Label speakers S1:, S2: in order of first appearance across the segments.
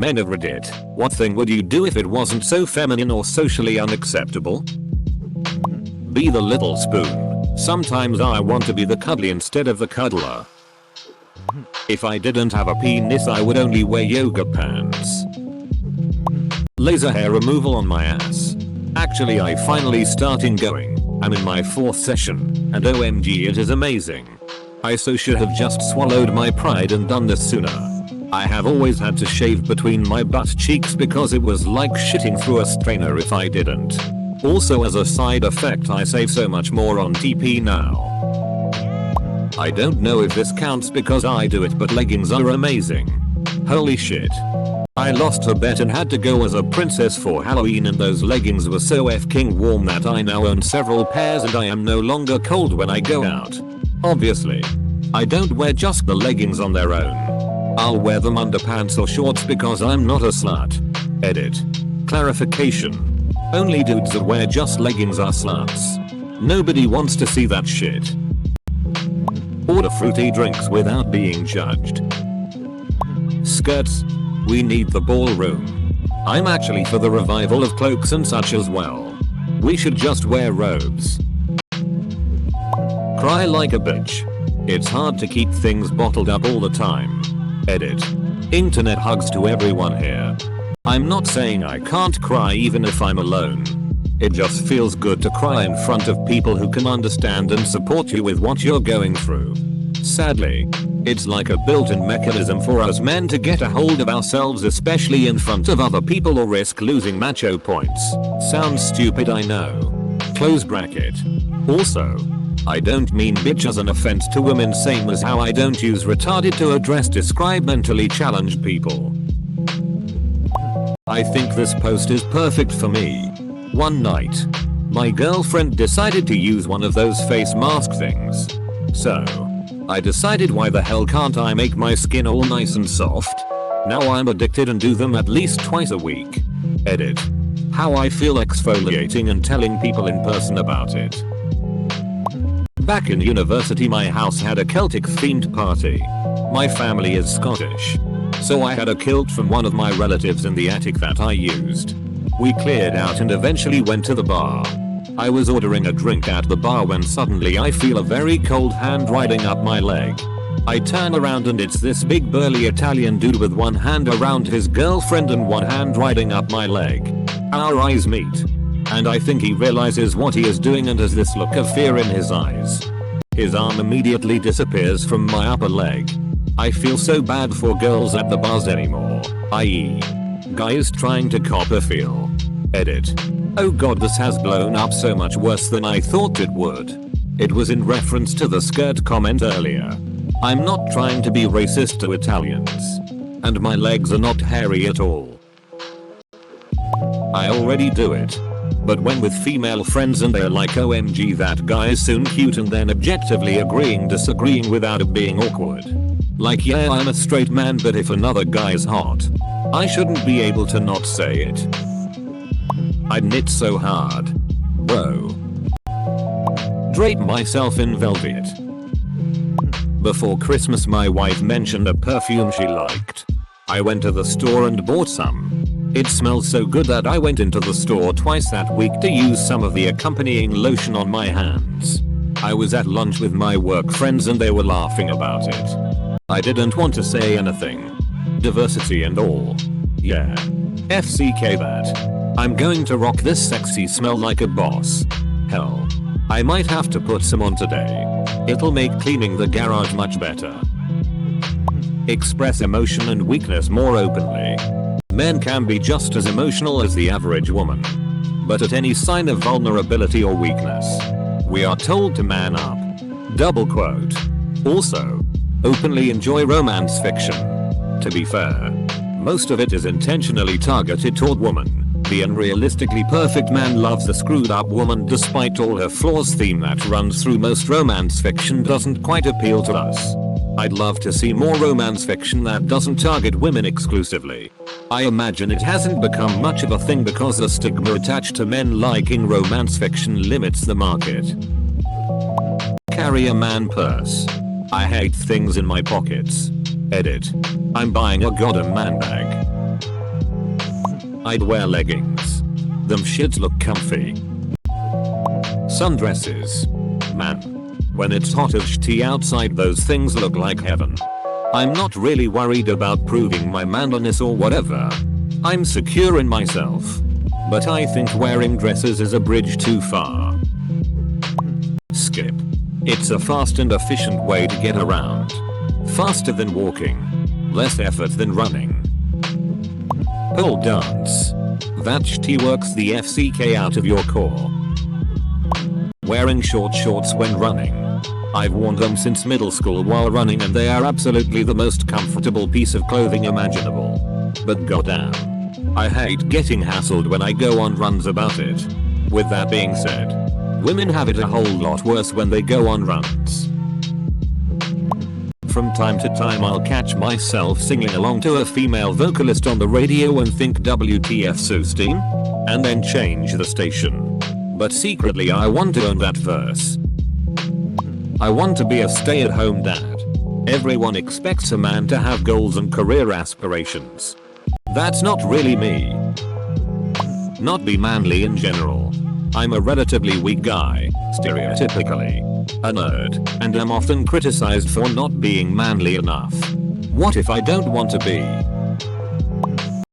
S1: Men of Reddit, what thing would you do if it wasn't so feminine or socially unacceptable? Be the little spoon. Sometimes I want to be the cuddly instead of the cuddler. If I didn't have a penis I would only wear yoga pants. Laser hair removal on my ass. Actually I finally starting going. I'm in my 4th session, and OMG it is amazing. I so should have just swallowed my pride and done this sooner. I have always had to shave between my butt cheeks because it was like shitting through a strainer if I didn't. Also as a side effect I save so much more on TP now. I don't know if this counts because I do it, but leggings are amazing. Holy shit. I lost a bet and had to go as a princess for Halloween, and those leggings were so f***ing warm that I now own several pairs and I am no longer cold when I go out. Obviously. I don't wear just the leggings on their own. I'll wear them under pants or shorts because I'm not a slut. Edit. Clarification. Only dudes that wear just leggings are sluts. Nobody wants to see that shit. Order fruity drinks without being judged. Skirts. We need the ballroom. I'm actually for the revival of cloaks and such as well. We should just wear robes. Cry like a bitch. It's hard to keep things bottled up all the time. Edit. Internet hugs to everyone here. I'm not saying I can't cry even if I'm alone. It just feels good to cry in front of people who can understand and support you with what you're going through. Sadly, it's like a built-in mechanism for us men to get a hold of ourselves, especially in front of other people, or risk losing macho points. Sounds stupid, I know. Close bracket. Also, I don't mean bitch as an offense to women, same as how I don't use retarded to describe mentally challenged people. I think this post is perfect for me. One night, my girlfriend decided to use one of those face mask things. So, I decided why the hell can't I make my skin all nice and soft? Now I'm addicted and do them at least twice a week. Edit. How I feel exfoliating and telling people in person about it. Back in university my house had a Celtic themed party. My family is Scottish. So I had a kilt from one of my relatives in the attic that I used. We cleared out and eventually went to the bar. I was ordering a drink at the bar when suddenly I feel a very cold hand riding up my leg. I turn around and it's this big burly Italian dude with one hand around his girlfriend and one hand riding up my leg. Our eyes meet. And I think he realizes what he is doing and has this look of fear in his eyes. His arm immediately disappears from my upper leg. I feel so bad for girls at the bars anymore, i.e. guys trying to cop a feel. Edit. Oh god, this has blown up so much worse than I thought it would. It was in reference to the skirt comment earlier. I'm not trying to be racist to Italians. And my legs are not hairy at all. I already do it. But when with female friends and they're like OMG that guy is soon cute, and then objectively disagreeing without it being awkward. Like yeah, I'm a straight man, but if another guy is hot, I shouldn't be able to not say it. I'd knit so hard. Bro. Drape myself in velvet. Before Christmas my wife mentioned a perfume she liked. I went to the store and bought some. It smelled so good that I went into the store twice that week to use some of the accompanying lotion on my hands. I was at lunch with my work friends and they were laughing about it. I didn't want to say anything. Diversity and all. Yeah. FCK that. I'm going to rock this sexy smell like a boss. Hell. I might have to put some on today. It'll make cleaning the garage much better. Express emotion and weakness more openly. Men can be just as emotional as the average woman. But at any sign of vulnerability or weakness, we are told to man up. Double quote. Also, openly enjoy romance fiction. To be fair, most of it is intentionally targeted toward women. The unrealistically perfect man loves the screwed up woman despite all her flaws. Theme that runs through most romance fiction doesn't quite appeal to us. I'd love to see more romance fiction that doesn't target women exclusively. I imagine it hasn't become much of a thing because the stigma attached to men liking romance fiction limits the market. Carry a man purse. I hate things in my pockets. Edit. I'm buying a goddamn man bag. I'd wear leggings. Them shits look comfy. Sundresses. Man. When it's hot as shit outside, those things look like heaven. I'm not really worried about proving my manliness or whatever. I'm secure in myself. But I think wearing dresses is a bridge too far. Skip. It's a fast and efficient way to get around. Faster than walking. Less effort than running. Pole dance. That shit works the FCK out of your core. Wearing short shorts when running. I've worn them since middle school while running and they are absolutely the most comfortable piece of clothing imaginable. But goddamn. I hate getting hassled when I go on runs about it. With that being said, women have it a whole lot worse when they go on runs. From time to time I'll catch myself singing along to a female vocalist on the radio and think WTF Soosteen? And then change the station. But secretly I want to own that verse. I want to be a stay-at-home dad. Everyone expects a man to have goals and career aspirations. That's not really me. Not be manly in general. I'm a relatively weak guy, stereotypically. A nerd, and am often criticized for not being manly enough. What if I don't want to be?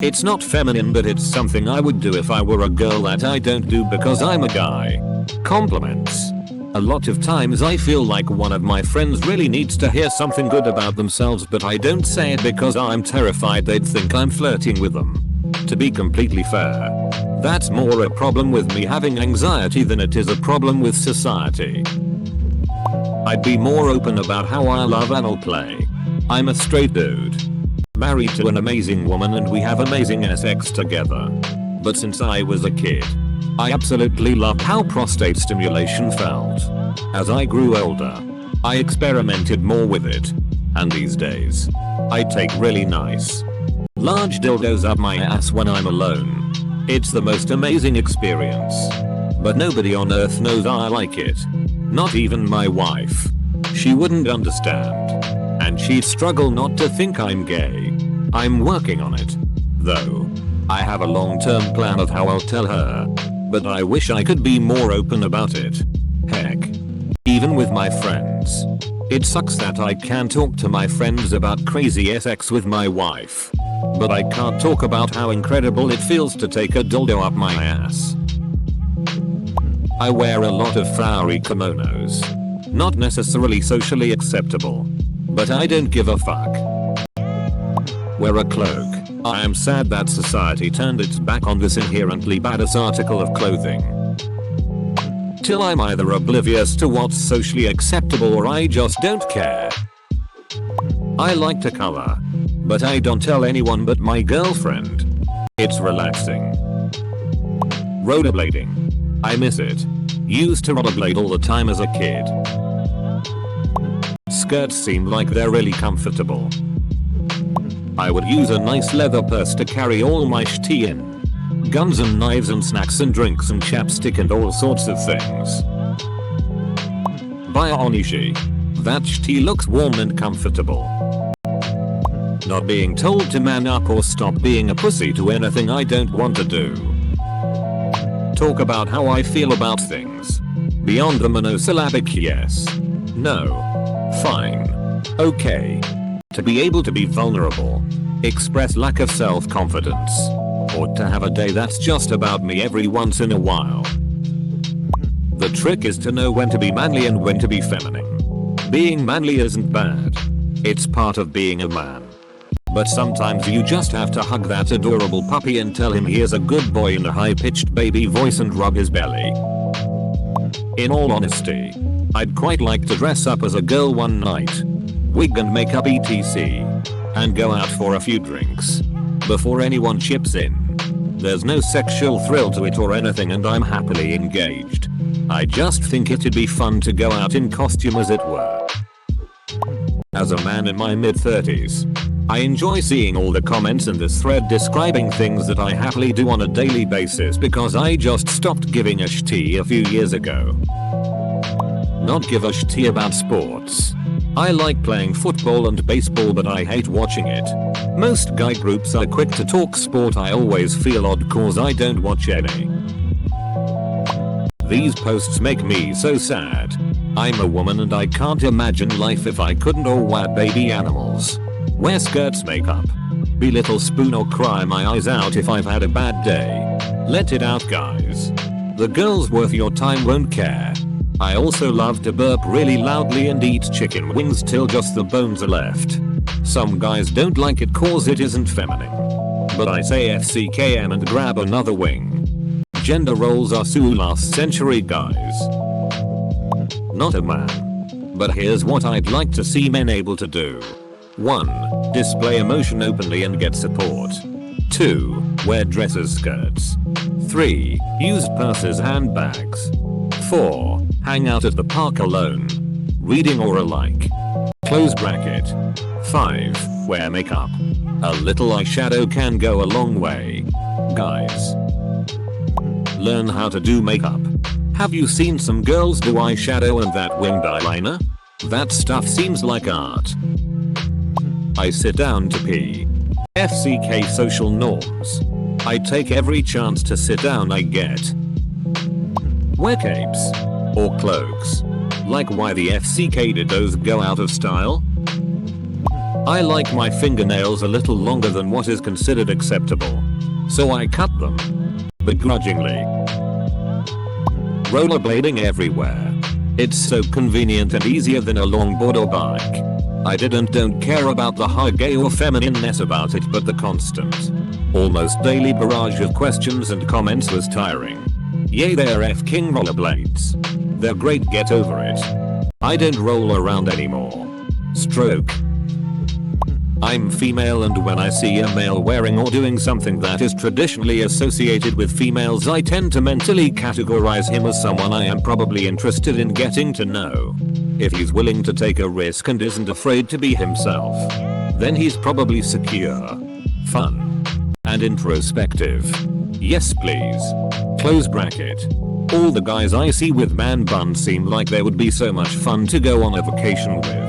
S1: It's not feminine, but it's something I would do if I were a girl that I don't do because I'm a guy. Compliments. A lot of times I feel like one of my friends really needs to hear something good about themselves, but I don't say it because I'm terrified they'd think I'm flirting with them. To be completely fair, that's more a problem with me having anxiety than it is a problem with society. I'd be more open about how I love anal play. I'm a straight dude. Married to an amazing woman and we have amazing sex together. But since I was a kid, I absolutely loved how prostate stimulation felt. As I grew older, I experimented more with it. And these days, I take really nice, large dildos up my ass when I'm alone. It's the most amazing experience. But nobody on earth knows I like it. Not even my wife. She wouldn't understand. And she'd struggle not to think I'm gay. I'm working on it. Though. I have a long-term plan of how I'll tell her. But I wish I could be more open about it. Heck. Even with my friends. It sucks that I can talk to my friends about crazy sex with my wife. But I can't talk about how incredible it feels to take a dildo up my ass. I wear a lot of flowery kimonos. Not necessarily socially acceptable. But I don't give a fuck. Wear a cloak. I am sad that society turned its back on this inherently badass article of clothing. Till I'm either oblivious to what's socially acceptable or I just don't care. I like to color. But I don't tell anyone but my girlfriend. It's relaxing. Rollerblading. I miss it. Used to rollerblade all the time as a kid. Skirts seem like they're really comfortable. I would use a nice leather purse to carry all my shit in. Guns and knives and snacks and drinks and chapstick and all sorts of things. Buy a Onishi. That shit looks warm and comfortable. Not being told to man up or stop being a pussy to anything I don't want to do. Talk about how I feel about things. Beyond the monosyllabic yes. No. Fine. Okay. To be able to be vulnerable. Express lack of self-confidence. Or to have a day that's just about me every once in a while. The trick is to know when to be manly and when to be feminine. Being manly isn't bad. It's part of being a man. But sometimes you just have to hug that adorable puppy and tell him he is a good boy in a high-pitched baby voice and rub his belly. In all honesty, I'd quite like to dress up as a girl one night. Wig and makeup etc. And go out for a few drinks. Before anyone chips in. There's no sexual thrill to it or anything and I'm happily engaged. I just think it'd be fun to go out in costume as it were. As a man in my mid-30s, I enjoy seeing all the comments in this thread describing things that I happily do on a daily basis because I just stopped giving a shit a few years ago. Not give a shit about sports. I like playing football and baseball but I hate watching it. Most guy groups are quick to talk sport. I always feel odd cause I don't watch any. These posts make me so sad. I'm a woman and I can't imagine life if I couldn't or wear baby animals. Wear skirts, makeup, be little spoon or cry my eyes out if I've had a bad day. Let it out, guys. The girls worth your time won't care. I also love to burp really loudly and eat chicken wings till just the bones are left. Some guys don't like it cause it isn't feminine. But I say FCKM and grab another wing. Gender roles are so last century, guys. Not a man. But here's what I'd like to see men able to do. 1. Display emotion openly and get support. 2. Wear dresses, skirts. 3. Use purses, handbags. 4. Hang out at the park alone. Reading or alike. Close bracket. 5. Wear makeup. A little eyeshadow can go a long way. Guys, learn how to do makeup. Have you seen some girls do eyeshadow and that winged eyeliner? That stuff seems like art. I sit down to pee. FCK social norms. I take every chance to sit down I get. Wear capes. Or cloaks. Like why the FCK did those go out of style? I like my fingernails a little longer than what is considered acceptable. So I cut them. Begrudgingly. Rollerblading everywhere. It's so convenient and easier than a longboard or bike. I don't care about the high gay or feminineness about it, but the constant, almost daily barrage of questions and comments was tiring. Yay, they're F-king rollerblades. They're great, get over it. I don't roll around anymore. Stroke. I'm female and when I see a male wearing or doing something that is traditionally associated with females, I tend to mentally categorize him as someone I am probably interested in getting to know. If he's willing to take a risk and isn't afraid to be himself, then he's probably secure, fun, and introspective. Yes please. Close bracket. All the guys I see with man buns seem like they would be so much fun to go on a vacation with.